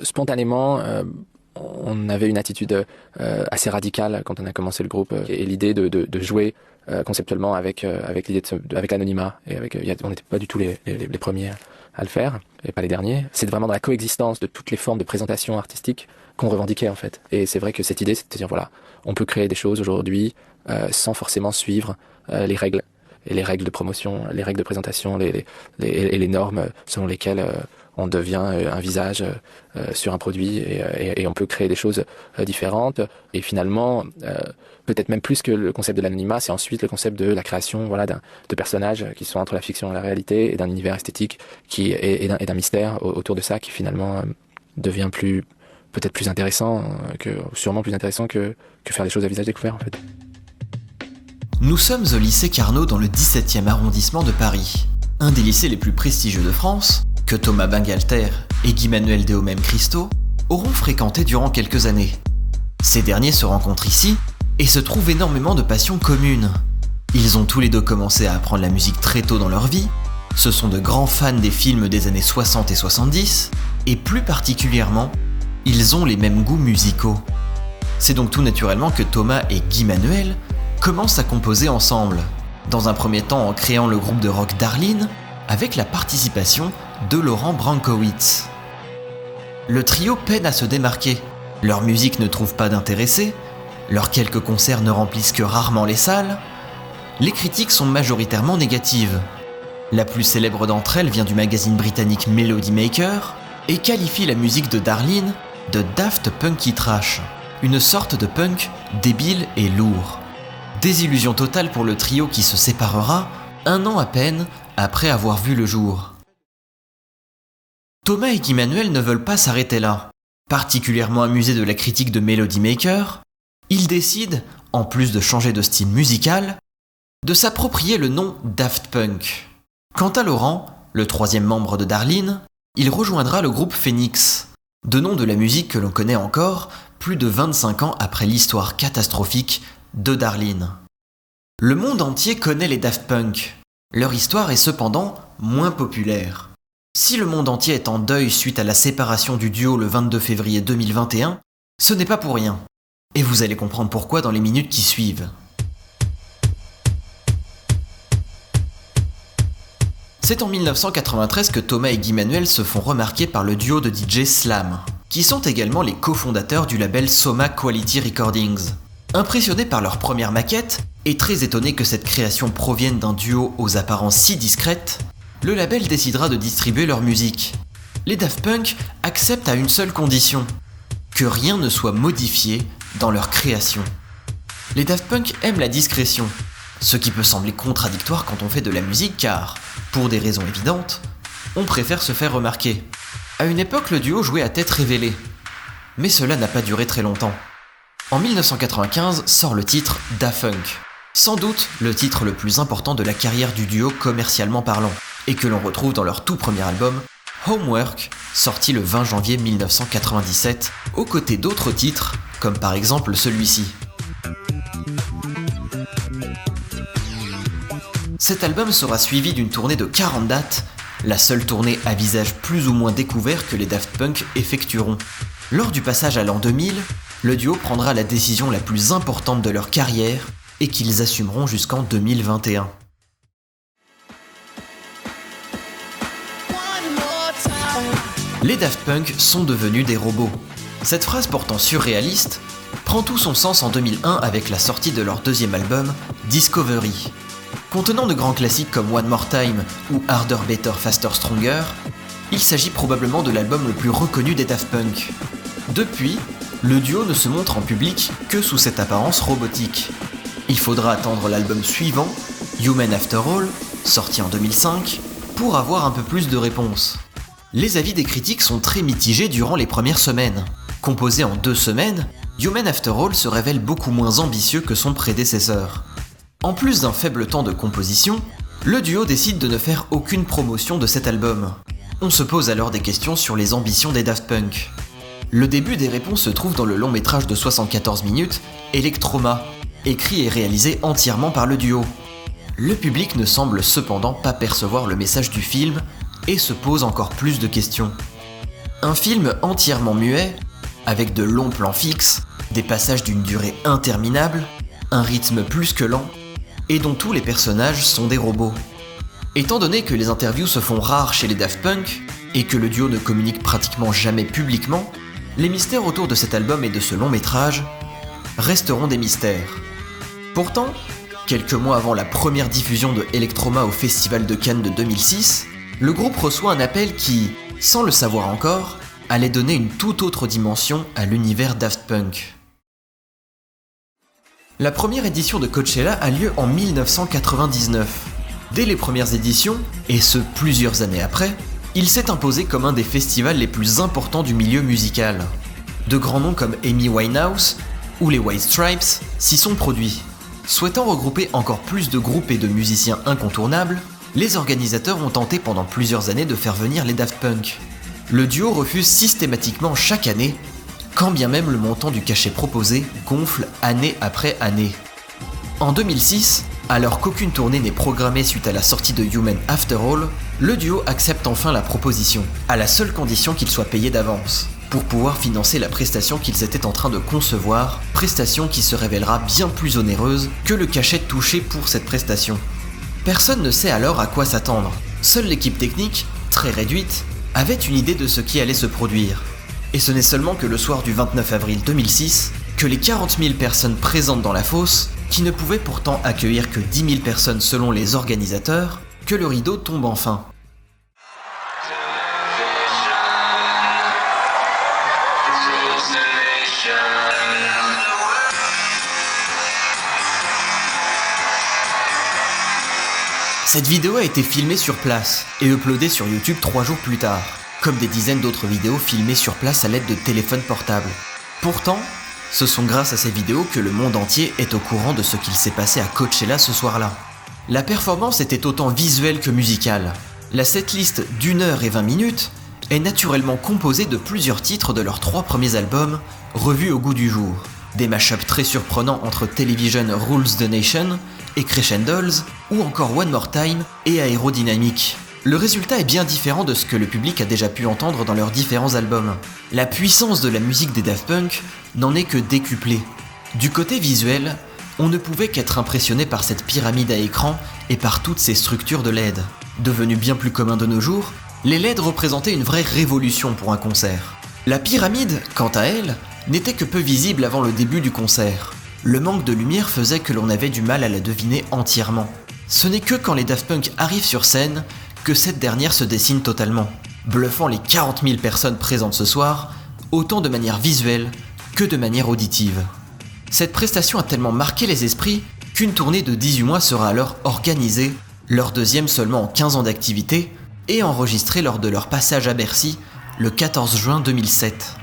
Spontanément, on avait une attitude assez radicale quand on a commencé le groupe, et l'idée de jouer conceptuellement avec l'idée avec l'anonymat, et on n'était pas du tout les premiers à le faire, et pas les derniers. C'est vraiment dans la coexistence de toutes les formes de présentation artistique qu'on revendiquait en fait. Et c'est vrai que cette idée, c'est de dire voilà, on peut créer des choses aujourd'hui sans forcément suivre les règles. Et les règles de promotion, les règles de présentation, et les normes selon lesquelles on devient un visage sur un produit, et on peut créer des choses différentes. Et finalement, peut-être même plus que le concept de l'anonymat, c'est ensuite le concept de la création, voilà, de personnages qui sont entre la fiction et la réalité, et d'un univers esthétique et d'un mystère autour de ça qui finalement devient peut-être plus intéressant, sûrement plus intéressant que faire des choses à visage découvert en fait. Nous sommes au lycée Carnot dans le 17e arrondissement de Paris, un des lycées les plus prestigieux de France, que Thomas Bangalter et Guy-Manuel Déomem-Christo auront fréquenté durant quelques années. Ces derniers se rencontrent ici et se trouvent énormément de passions communes. Ils ont tous les deux commencé à apprendre la musique très tôt dans leur vie, ce sont de grands fans des films des années 60 et 70, et plus particulièrement, ils ont les mêmes goûts musicaux. C'est donc tout naturellement que Thomas et Guy-Manuel commencent à composer ensemble, dans un premier temps en créant le groupe de rock Darlene, avec la participation de Laurent Brankowitz. Le trio peine à se démarquer, leur musique ne trouve pas d'intéressés, leurs quelques concerts ne remplissent que rarement les salles, les critiques sont majoritairement négatives. La plus célèbre d'entre elles vient du magazine britannique Melody Maker et qualifie la musique de Darlene de daft punky trash, une sorte de punk débile et lourd. Désillusion totale pour le trio qui se séparera 1 an à peine après avoir vu le jour. Thomas et Guy-Manuel ne veulent pas s'arrêter là. Particulièrement amusés de la critique de Melody Maker, ils décident, en plus de changer de style musical, de s'approprier le nom Daft Punk. Quant à Laurent, le 3e membre de Darlene, il rejoindra le groupe Phoenix, de nom de la musique que l'on connaît encore plus de 25 ans après l'histoire catastrophique de Darlene. Le monde entier connaît les Daft Punk. Leur histoire est cependant moins populaire. Si le monde entier est en deuil suite à la séparation du duo le 22 février 2021, ce n'est pas pour rien. Et vous allez comprendre pourquoi dans les minutes qui suivent. C'est en 1993 que Thomas et Guy-Manuel se font remarquer par le duo de DJ Slam, qui sont également les cofondateurs du label Soma Quality Recordings. Impressionnés par leur première maquette, et très étonnés que cette création provienne d'un duo aux apparences si discrètes, le label décidera de distribuer leur musique. Les Daft Punk acceptent à une seule condition, que rien ne soit modifié dans leur création. Les Daft Punk aiment la discrétion, ce qui peut sembler contradictoire quand on fait de la musique car, pour des raisons évidentes, on préfère se faire remarquer. À une époque, le duo jouait à tête révélée, mais cela n'a pas duré très longtemps. En 1995 sort le titre Da Funk, sans doute le titre le plus important de la carrière du duo commercialement parlant, et que l'on retrouve dans leur tout premier album, Homework, sorti le 20 janvier 1997, aux côtés d'autres titres, comme par exemple celui-ci. Cet album sera suivi d'une tournée de 40 dates, la seule tournée à visage plus ou moins découvert que les Daft Punk effectueront. Lors du passage à l'an 2000, le duo prendra la décision la plus importante de leur carrière et qu'ils assumeront jusqu'en 2021. Les Daft Punk sont devenus des robots. Cette phrase pourtant surréaliste prend tout son sens en 2001 avec la sortie de leur deuxième album, Discovery. Contenant de grands classiques comme One More Time ou Harder, Better, Faster, Stronger, il s'agit probablement de l'album le plus reconnu des Daft Punk. Depuis, le duo ne se montre en public que sous cette apparence robotique. Il faudra attendre l'album suivant, Human After All, sorti en 2005, pour avoir un peu plus de réponses. Les avis des critiques sont très mitigés durant les premières semaines. Composé en 2 semaines, Human After All se révèle beaucoup moins ambitieux que son prédécesseur. En plus d'un faible temps de composition, le duo décide de ne faire aucune promotion de cet album. On se pose alors des questions sur les ambitions des Daft Punk. Le début des réponses se trouve dans le long métrage de 74 minutes, Electroma, écrit et réalisé entièrement par le duo. Le public ne semble cependant pas percevoir le message du film et se pose encore plus de questions. Un film entièrement muet, avec de longs plans fixes, des passages d'une durée interminable, un rythme plus que lent, et dont tous les personnages sont des robots. Étant donné que les interviews se font rares chez les Daft Punk, et que le duo ne communique pratiquement jamais publiquement, les mystères autour de cet album et de ce long métrage resteront des mystères. Pourtant, quelques mois avant la première diffusion de Electroma au Festival de Cannes de 2006, le groupe reçoit un appel qui, sans le savoir encore, allait donner une toute autre dimension à l'univers Daft Punk. La première édition de Coachella a lieu en 1999. Dès les premières éditions, et ce plusieurs années après, il s'est imposé comme un des festivals les plus importants du milieu musical. De grands noms comme Amy Winehouse ou les White Stripes s'y sont produits. Souhaitant regrouper encore plus de groupes et de musiciens incontournables, les organisateurs ont tenté pendant plusieurs années de faire venir les Daft Punk. Le duo refuse systématiquement chaque année, quand bien même le montant du cachet proposé gonfle année après année. En 2006, alors qu'aucune tournée n'est programmée suite à la sortie de Human After All, le duo accepte enfin la proposition, à la seule condition qu'ils soient payés d'avance, pour pouvoir financer la prestation qu'ils étaient en train de concevoir, prestation qui se révélera bien plus onéreuse que le cachet touché pour cette prestation. Personne ne sait alors à quoi s'attendre. Seule l'équipe technique, très réduite, avait une idée de ce qui allait se produire. Et ce n'est seulement que le soir du 29 avril 2006 que les 40 000 personnes présentes dans la fosse, qui ne pouvaient pourtant accueillir que 10 000 personnes selon les organisateurs, que le rideau tombe enfin. Cette vidéo a été filmée sur place et uploadée sur YouTube 3 jours plus tard, comme des dizaines d'autres vidéos filmées sur place à l'aide de téléphones portables. Pourtant, ce sont grâce à ces vidéos que le monde entier est au courant de ce qu'il s'est passé à Coachella ce soir-là. La performance était autant visuelle que musicale. La setlist d'1h20 est naturellement composée de plusieurs titres de leurs 3 premiers albums, revus au goût du jour. Des mashups très surprenants entre Television Rules the Nation et Crescendols, ou encore One More Time et Aerodynamic. Le résultat est bien différent de ce que le public a déjà pu entendre dans leurs différents albums. La puissance de la musique des Daft Punk n'en est que décuplée. Du côté visuel, on ne pouvait qu'être impressionné par cette pyramide à écran et par toutes ces structures de LED. Devenu bien plus commun de nos jours, les LED représentaient une vraie révolution pour un concert. La pyramide, quant à elle, n'était que peu visible avant le début du concert. Le manque de lumière faisait que l'on avait du mal à la deviner entièrement. Ce n'est que quand les Daft Punk arrivent sur scène que cette dernière se dessine totalement, bluffant les 40 000 personnes présentes ce soir, autant de manière visuelle que de manière auditive. Cette prestation a tellement marqué les esprits qu'une tournée de 18 mois sera alors organisée, leur deuxième seulement en 15 ans d'activité, et enregistrée lors de leur passage à Bercy le 14 juin 2007.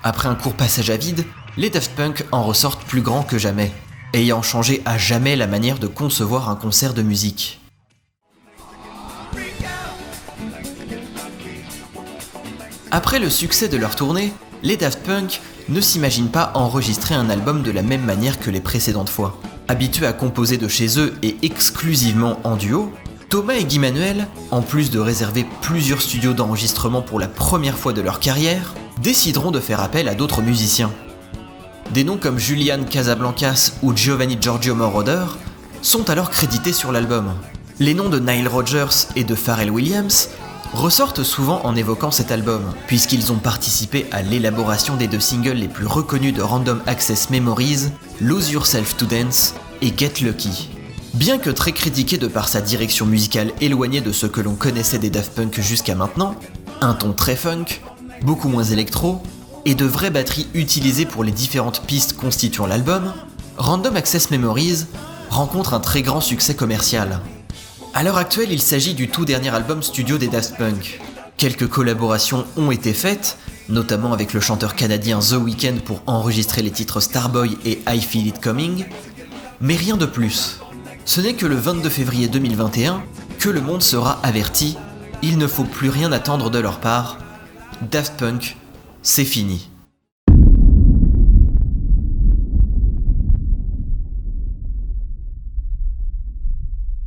Après un court passage à vide, les Daft Punk en ressortent plus grands que jamais, ayant changé à jamais la manière de concevoir un concert de musique. Après le succès de leur tournée, les Daft Punk ne s'imaginent pas enregistrer un album de la même manière que les précédentes fois. Habitués à composer de chez eux et exclusivement en duo, Thomas et Guy Manuel, en plus de réserver plusieurs studios d'enregistrement pour la première fois de leur carrière, décideront de faire appel à d'autres musiciens. Des noms comme Julian Casablancas ou Giovanni Giorgio Moroder sont alors crédités sur l'album. Les noms de Nile Rodgers et de Pharrell Williams ressortent souvent en évoquant cet album, puisqu'ils ont participé à l'élaboration des 2 singles les plus reconnus de Random Access Memories, Lose Yourself to Dance et Get Lucky. Bien que très critiqué de par sa direction musicale éloignée de ce que l'on connaissait des Daft Punk jusqu'à maintenant, un ton très funk, beaucoup moins électro, et de vraies batteries utilisées pour les différentes pistes constituant l'album, Random Access Memories rencontre un très grand succès commercial. À l'heure actuelle, il s'agit du tout dernier album studio des Daft Punk. Quelques collaborations ont été faites, notamment avec le chanteur canadien The Weeknd pour enregistrer les titres Starboy et I Feel It Coming, mais rien de plus. Ce n'est que le 22 février 2021 que le monde sera averti, il ne faut plus rien attendre de leur part, Daft Punk, c'est fini.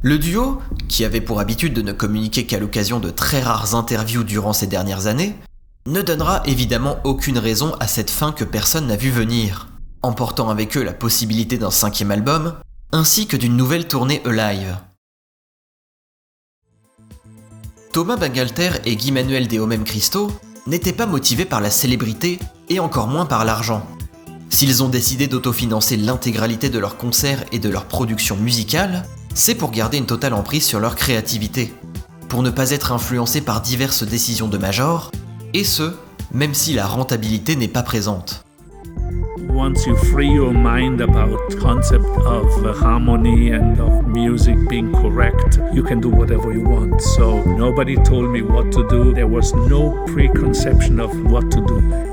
Le duo, qui avait pour habitude de ne communiquer qu'à l'occasion de très rares interviews durant ces dernières années, ne donnera évidemment aucune raison à cette fin que personne n'a vu venir, emportant avec eux la possibilité d'un 5e album, ainsi que d'une nouvelle tournée Alive. Thomas Bangalter et Guy-Manuel de Homem-Christo n'étaient pas motivés par la célébrité et encore moins par l'argent. S'ils ont décidé d'autofinancer l'intégralité de leurs concerts et de leur production musicale, c'est pour garder une totale emprise sur leur créativité, pour ne pas être influencés par diverses décisions de majors, et ce, même si la rentabilité n'est pas présente. Once you free your mind about concept of harmony and of music being correct, you can do whatever you want. So nobody told me what to do. There was no preconception of what to do.